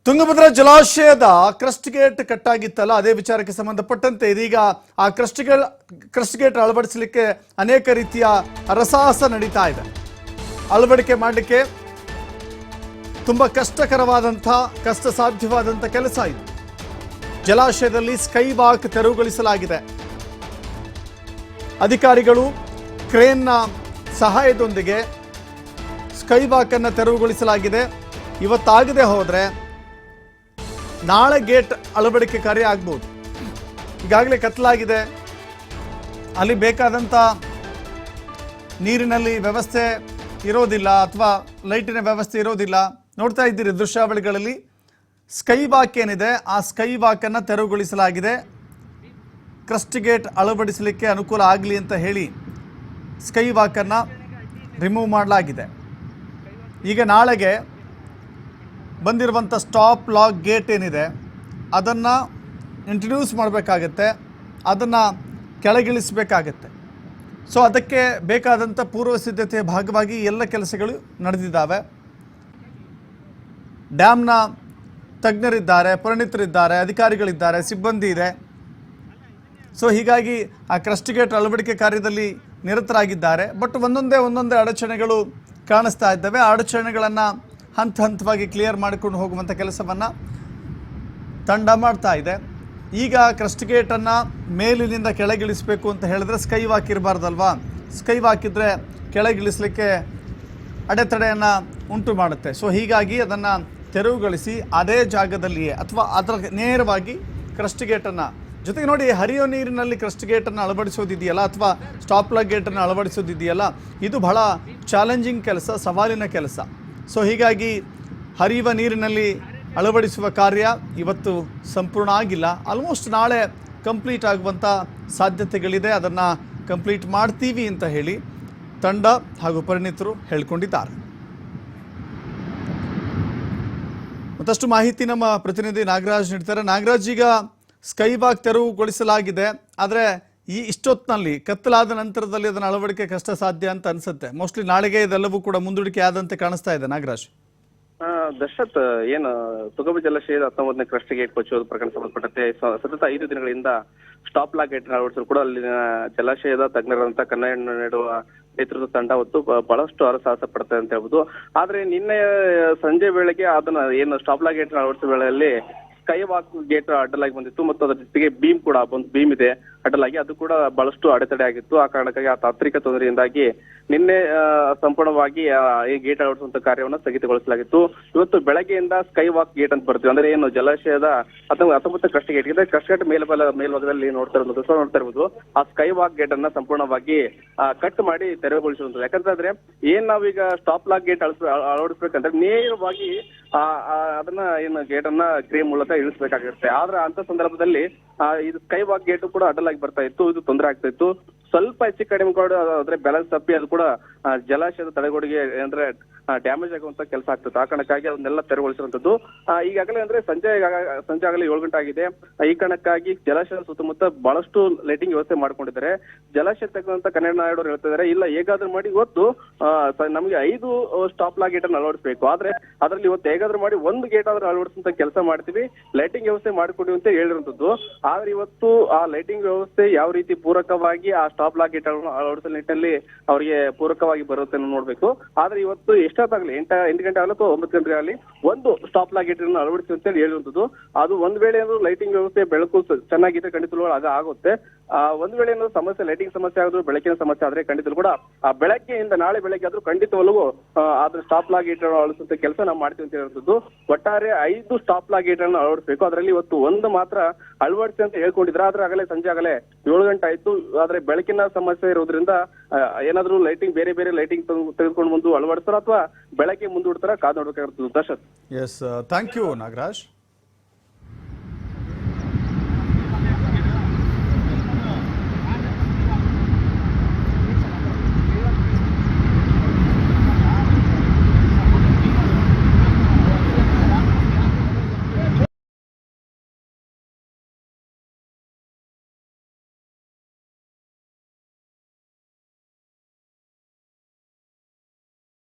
ತುಂಗಭದ್ರಾ ಜಲಾಶಯದ crust gate ಕಟ್ಟಾಗಿತ್ತಲ್ಲ, ಅದೇ ವಿಚಾರಕ್ಕೆ ಸಂಬಂಧಪಟ್ಟಂತೆ ಇದೀಗ ಆ ಕ್ರಸ್ಟ್ ಗೇಟ್ ಅಳವಡಿಸಲಿಕ್ಕೆ ಅನೇಕ ರೀತಿಯ ರಸಾಹಸ ನಡೀತಾ ಇದೆ. ಅಳವಡಿಕೆ ಮಾಡಲಿಕ್ಕೆ ತುಂಬಾ ಕಷ್ಟ ಸಾಧ್ಯವಾದಂಥ ಕೆಲಸ ಇದು. ಜಲಾಶಯದಲ್ಲಿ ಸ್ಕೈ ವಾಕ್ ತೆರವುಗೊಳಿಸಲಾಗಿದೆ. ಅಧಿಕಾರಿಗಳು ಕ್ರೇನ್ನ ಸಹಾಯದೊಂದಿಗೆ ಸ್ಕೈ ವಾಕ್ ಅನ್ನು ತೆರವುಗೊಳಿಸಲಾಗಿದೆ. ಇವತ್ತಾಗದೆ ಹೋದರೆ ನಾಳೆ ಗೇಟ್ ಅಳವಡಿಕೆ ಕಾರ್ಯ ಆಗ್ಬೋದು. ಈಗಾಗಲೇ ಕತ್ತಲಾಗಿದೆ, ಅಲ್ಲಿ ಬೇಕಾದಂಥ ನೀರಿನಲ್ಲಿ ವ್ಯವಸ್ಥೆ ಇರೋದಿಲ್ಲ ಅಥವಾ ಲೈಟಿನ ವ್ಯವಸ್ಥೆ ಇರೋದಿಲ್ಲ. ನೋಡ್ತಾ ಇದ್ದೀರಿ ದೃಶ್ಯಾವಳಿಗಳಲ್ಲಿ ಸ್ಕೈ ವಾಕ್ ಏನಿದೆ, ಆ ಸ್ಕೈ ವಾಕನ್ನು ತೆರವುಗೊಳಿಸಲಾಗಿದೆ. ಕ್ರಸ್ಟ್ ಗೇಟ್ ಅಳವಡಿಸಲಿಕ್ಕೆ ಅನುಕೂಲ ಆಗಲಿ ಅಂತ ಹೇಳಿ ಸ್ಕೈ ವಾಕನ್ನು ರಿಮೂವ್ ಮಾಡಲಾಗಿದೆ. ಈಗ ನಾಳೆಗೆ ಬಂದಿರುವಂಥ ಸ್ಟಾಪ್ ಲಾಕ್ ಗೇಟ್ ಏನಿದೆ ಅದನ್ನು ಇಂಟ್ರಡ್ಯೂಸ್ ಮಾಡಬೇಕಾಗತ್ತೆ, ಅದನ್ನು ಕೆಳಗಿಳಿಸಬೇಕಾಗತ್ತೆ. ಸೊ ಅದಕ್ಕೆ ಬೇಕಾದಂಥ ಪೂರ್ವ ಸಿದ್ಧತೆಯ ಭಾಗವಾಗಿ ಎಲ್ಲ ಕೆಲಸಗಳು ನಡೆದಿದ್ದಾವೆ. ಡ್ಯಾಮ್ನ ತಜ್ಞರಿದ್ದಾರೆ, ಪರಿಣಿತರಿದ್ದಾರೆ, ಅಧಿಕಾರಿಗಳಿದ್ದಾರೆ, ಸಿಬ್ಬಂದಿ ಇದೆ. ಸೊ ಹೀಗಾಗಿ ಆ ಕ್ರಸ್ಟ್ ಗೇಟ್ ಅಳವಡಿಕೆ ಕಾರ್ಯದಲ್ಲಿ ನಿರತರಾಗಿದ್ದಾರೆ. ಬಟ್ ಒಂದೊಂದೇ ಅಡಚಣೆಗಳು ಕಾಣಿಸ್ತಾ ಇದ್ದಾವೆ. ಆ ಅಡಚಣೆಗಳನ್ನು ಹಂತವಾಗಿ ಕ್ಲಿಯರ್ ಮಾಡಿಕೊಂಡು ಹೋಗುವಂಥ ಕೆಲಸವನ್ನು ತಂಡ ಮಾಡ್ತಾ ಇದೆ. ಈಗ ಕ್ರಸ್ಟ್ ಗೇಟನ್ನು ಮೇಲಿನಿಂದ ಕೆಳಗಿಳಿಸಬೇಕು ಅಂತ ಹೇಳಿದ್ರೆ ಸ್ಕೈ ವಾಕ್ ಇರಬಾರ್ದಲ್ವಾ. ಸ್ಕೈ ವಾಕ್ ಇದ್ದರೆ ಕೆಳಗಿಳಿಸಲಿಕ್ಕೆ ಅಡೆತಡೆಯನ್ನು ಉಂಟು ಮಾಡುತ್ತೆ. ಸೊ ಹೀಗಾಗಿ ಅದನ್ನು ತೆರವುಗೊಳಿಸಿ ಅದೇ ಜಾಗದಲ್ಲಿಯೇ ಅಥವಾ ಅದರ ನೇರವಾಗಿ ಕ್ರಸ್ಟ್ ಗೇಟನ್ನು ಜೊತೆಗೆ ನೋಡಿ, ಹರಿಯೋ ನೀರಿನಲ್ಲಿ ಕ್ರಸ್ಟ್ ಗೇಟನ್ನು ಅಳವಡಿಸೋದಿದೆಯಲ್ಲ ಅಥವಾ ಸ್ಟಾಪ್ ಲಾಕ್ ಗೇಟನ್ನು ಅಳವಡಿಸೋದಿದೆಯಲ್ಲ, ಇದು ಬಹಳ ಚಾಲೆಂಜಿಂಗ್ ಕೆಲಸ, ಸವಾಲಿನ ಕೆಲಸ. ಸೊ ಹೀಗಾಗಿ ಹರಿಯುವ ನೀರಿನಲ್ಲಿ ಅಳವಡಿಸುವ ಕಾರ್ಯ ಇವತ್ತು ಸಂಪೂರ್ಣ ಆಗಿಲ್ಲ. ಆಲ್ಮೋಸ್ಟ್ ನಾಳೆ ಕಂಪ್ಲೀಟ್ ಆಗುವಂಥ ಸಾಧ್ಯತೆಗಳಿದೆ. ಅದನ್ನು ಕಂಪ್ಲೀಟ್ ಮಾಡ್ತೀವಿ ಅಂತ ಹೇಳಿ ತಂಡ ಹಾಗೂ ಪರಿಣಿತರು ಹೇಳ್ಕೊಂಡಿದ್ದಾರೆ. ಮತ್ತಷ್ಟು ಮಾಹಿತಿ ನಮ್ಮ ಪ್ರತಿನಿಧಿ ನಾಗರಾಜ್ ನೀಡ್ತಾರೆ. ನಾಗರಾಜ್, ಈಗ ಸ್ಕೈ ವಾಕ್ ತೆರವುಗೊಳಿಸಲಾಗಿದೆ, ಆದರೆ ಇಷ್ಟೊತ್ತಿನಲ್ಲಿ ಕತ್ತಲಾದ ನಂತರದಲ್ಲಿ ಅದನ್ನು ಅಳವಡಿಕೆ ಕಷ್ಟ ಸಾಧ್ಯ ಅಂತ ಅನ್ಸುತ್ತೆ. ಮೋಸ್ಟ್ಲಿ ನಾಳೆಗೆ ಇದೆಲ್ಲವೂ ಕೂಡ ಮುಂದೂಡಿಕೆ ಆದಂತೆ ಕಾಣಿಸ್ತಾ ಇದೆ. ನಾಗರಾಜ್, ದರ್ಶತ್, ಏನು ತುಂಗಭದ್ರಾ ಜಲಾಶಯದ 19ನೇ ಕ್ರಸ್ಟ್ ಗೇಟ್ ಕೊಚ್ಚುವುದು ಪ್ರಕರಣ ಸಂಬಂಧಪಟ್ಟಂತೆ ಸತತ 5 ದಿನಗಳಿಂದ ಸ್ಟಾಪ್ ಲಾಕ್ ಗೇಟ್ ಅಳವಡಿಸಲು ಕೂಡ ಅಲ್ಲಿನ ಜಲಾಶಯದ ತಜ್ಞರಂತ ಕನ್ನಡ ನೀಡುವ ನೇತೃತ್ವದ ತಂಡ ಹೊತ್ತು ಬಹಳಷ್ಟು ಹರಸಾಹಸ ಪಡ್ತಾರೆ ಅಂತ ಹೇಳ್ಬೋದು. ಆದ್ರೆ ನಿನ್ನೆ ಸಂಜೆ ವೇಳೆಗೆ ಅದನ್ನ ಏನು ಸ್ಟಾಪ್ ಲಾಕ್ ಗೇಟ್ ಅಳವಡಿಸುವ ವೇಳೆಯಲ್ಲಿ ಸ್ಕೈ ವಾಕ್ ಗೇಟ್ ಅಡ್ಡಲಾಗಿ ಬಂದಿತ್ತು ಮತ್ತು ಅದರ ಜೊತೆಗೆ ಬೀಮ್ ಕೂಡ ಒಂದು ಬೀಮ್ ಇದೆ ಅಡ್ಡಲಾಗಿ, ಅದು ಕೂಡ ಬಹಳಷ್ಟು ಅಡೆತಡೆ ಆಗಿತ್ತು. ಆ ಕಾರಣಕ್ಕಾಗಿ ಆ ತಾಂತ್ರಿಕ ತೊಂದರೆಯಿಂದಾಗಿ ನಿನ್ನೆ ಸಂಪೂರ್ಣವಾಗಿ ಈ ಗೇಟ್ ಅಳವಡಿಸುವಂತ ಕಾರ್ಯವನ್ನು ಸ್ಥಗಿತಗೊಳಿಸಲಾಗಿತ್ತು. ಇವತ್ತು ಬೆಳಗ್ಗೆಯಿಂದ ಸ್ಕೈ ವಾಕ್ ಗೇಟ್ ಅಂತ ಬರ್ತೀವಿ, ಅಂದ್ರೆ ಏನು ಜಲಾಶಯದ 19 ಕ್ರಸ್ಟ್ ಗೇಟ್ ಇದೆ. ಕ್ರಸ್ಟ್ ಗೇಟ್ ಮೇಲ್ಭಾಗದಲ್ಲಿ ನೋಡ್ತಾ ಇರ್ಬೋದು, ಆ ಸ್ಕೈ ವಾಕ್ ಗೇಟ್ ಅನ್ನ ಸಂಪೂರ್ಣವಾಗಿ ಕಟ್ ಮಾಡಿ ತೆರವುಗೊಳಿಸುವಂಥದ್ದು. ಯಾಕಂತಂದ್ರೆ ಏನ್ ನಾವೀಗ ಸ್ಟಾಪ್ ಲಾಕ್ ಗೇಟ್ ಅಳವಡಿಸ್ಬೇಕಂದ್ರೆ ನೇರವಾಗಿ ಅದನ್ನ ಏನು ಗೇಟ್ ಅನ್ನ ಕ್ರೇನ್ ಮೂಲಕ ಇಳಿಸಬೇಕಾಗಿರುತ್ತೆ. ಆದ್ರೆ ಅಂತ ಸಂದರ್ಭದಲ್ಲಿ ಇದು ಸ್ಕೈ ವಾಕ್ ಗೇಟ್ ಕೂಡ ಅಡ್ಡಲಾಗಿ ಬರ್ತಾ ಇತ್ತು, ಇದು ತೊಂದರೆ ಆಗ್ತಾ ಇತ್ತು. ಸ್ವಲ್ಪ ಹೆಚ್ಚು ಕಡಿಮೆ ಕೂಡ ಆದ್ರೆ ಬ್ಯಾಲೆನ್ಸ್ ತಪ್ಪಿ ಅದು ಕೂಡ ಜಲಾಶಯದ ತಡೆಗೋಡೆಗೆ ಅಂದ್ರೆ ಡ್ಯಾಮೇಜ್ ಆಗುವಂತ ಕೆಲಸ ಆಗ್ತದೆ. ಆ ಕಾರಣಕ್ಕಾಗಿ ಅದನ್ನೆಲ್ಲ ತೆರವುಗೊಳಿಸಿರುವಂತದ್ದು. ಈಗಾಗಲೇ ಅಂದ್ರೆ ಸಂಜೆ ಆಗಲೇ 7 ಗಂಟೆ ಆಗಿದೆ. ಈ ಕಾರಣಕ್ಕಾಗಿ ಜಲಾಶಯದ ಸುತ್ತಮುತ್ತ ಬಹಳಷ್ಟು ಲೈಟಿಂಗ್ ವ್ಯವಸ್ಥೆ ಮಾಡ್ಕೊಂಡಿದ್ದಾರೆ. ಜಲಾಶಯ ತಕ್ಕಂತ ಕನ್ನಡ ನಾಯ್ಡು ಹೇಳ್ತಿದ್ದಾರೆ, ಇಲ್ಲ ಹೇಗಾದ್ರೂ ಮಾಡಿ ಇವತ್ತು ನಮಗೆ 5 ಸ್ಟಾಪ್ ಲಾಕ್ ಗೇಟ್ ಅನ್ನು ಅಳವಡಿಸಬೇಕು, ಆದ್ರೆ ಅದರಲ್ಲಿ ಇವತ್ತು ಹೇಗಾದ್ರೂ ಮಾಡಿ 1 ಗೇಟ್ ಆದ್ರೂ ಅಳವಡಿಸುವಂತ ಕೆಲಸ ಮಾಡ್ತೀವಿ, ಲೈಟಿಂಗ್ ವ್ಯವಸ್ಥೆ ಮಾಡಿಕೊಡಿ ಅಂತ ಹೇಳಿರುವಂತದ್ದು. ಆದ್ರೆ ಇವತ್ತು ಆ ಲೈಟಿಂಗ್ ವ್ಯವಸ್ಥೆ ಯಾವ ರೀತಿ ಪೂರಕವಾಗಿ ಆ ಸ್ಟಾಪ್ ಲಾಕ್ ಗೇಟ್ ಅಳವಡಿಸೋ ನಿಟ್ಟಿನಲ್ಲಿ ಅವರಿಗೆ ಪೂರಕವಾಗಿ ಬರುತ್ತೆ ನೋಡ್ಬೇಕು. ಆದ್ರೆ ಇವತ್ತು ಎಷ್ಟಾಗಲಿ 8 ಗಂಟೆ ಆಗಲಿ ಅಥವಾ 9 ಗಂಟೆ ಆಗಲಿ 1 ಸ್ಟಾಪ್ ಲಾಕ್ ಗೇಟ್ ಅನ್ನು ಅಳವಡಿಸಿ ಅಂತ ಹೇಳಿ ಹೇಳಿರುವಂತದ್ದು. ಅದು ಒಂದ್ ವೇಳೆ ಏನಾದ್ರು ಲೈಟಿಂಗ್ ವ್ಯವಸ್ಥೆ ಬೆಳಕು ಚೆನ್ನಾಗಿದೆ ಖಂಡಿತಗಳು ಆಗುತ್ತೆ. ಒಂದ್ ವೇಳೆ ಏನಾದ್ರು ಸಮಸ್ಯೆ ಲೈಟಿಂಗ್ ಸಮಸ್ಯೆ ಆದ್ರೂ ಬೆಳಕಿನ ಸಮಸ್ಯೆ ಆದ್ರೆ ಖಂಡಿತಲು ಕೂಡ ಆ ಬೆಳಗ್ಗೆಯಿಂದ ನಾಳೆ ಬೆಳಗ್ಗೆ ಆದ್ರೂ ಖಂಡಿತವಲ್ಲೂ ಅದ್ರ ಸ್ಟಾಪ್ ಲಾಕ್ ಗೇಟ್ ಅಳವಡಿಸುವಂತ ಕೆಲಸ ನಾವು ಮಾಡ್ತೀವಿ ಅಂತ ಹೇಳಿರುವಂತದ್ದು. ಒಟ್ಟಾರೆ 5 ಸ್ಟಾಪ್ ಲಾಕ್ ಗೇಟ್ ಅನ್ನು ಅಳವಡಿಸಬೇಕು, ಅದರಲ್ಲಿ ಇವತ್ತು 1 ಮಾತ್ರ ಅಳವಡಿಸಿ ಅಂತ ಹೇಳ್ಕೊಂಡಿದ್ರೆ. ಆದ್ರೆ ಆಗಲೇ ಸಂಜೆ ಆಗಲೇ 7 ಗಂಟೆ ಆಯ್ತು. ಆದ್ರೆ ಬೆಳಕಿನ ಸಮಸ್ಯೆ ಇರೋದ್ರಿಂದ ಏನಾದ್ರೂ ಲೈಟಿಂಗ್ ಬೇರೆ ಲೈಟಿಂಗ್ ತೆಗೆದುಕೊಂಡು ಬಂದು ಅಳವಡಿಸ್ತಾರ ಅಥವಾ ಬೆಳಗ್ಗೆ ಮುಂದೂಡ್ತಾರ ಕಾದು ನೋಡ್ಬೇಕಾಗಿರ್ತದೆ. Darshan, yes, thank you Nagaraj.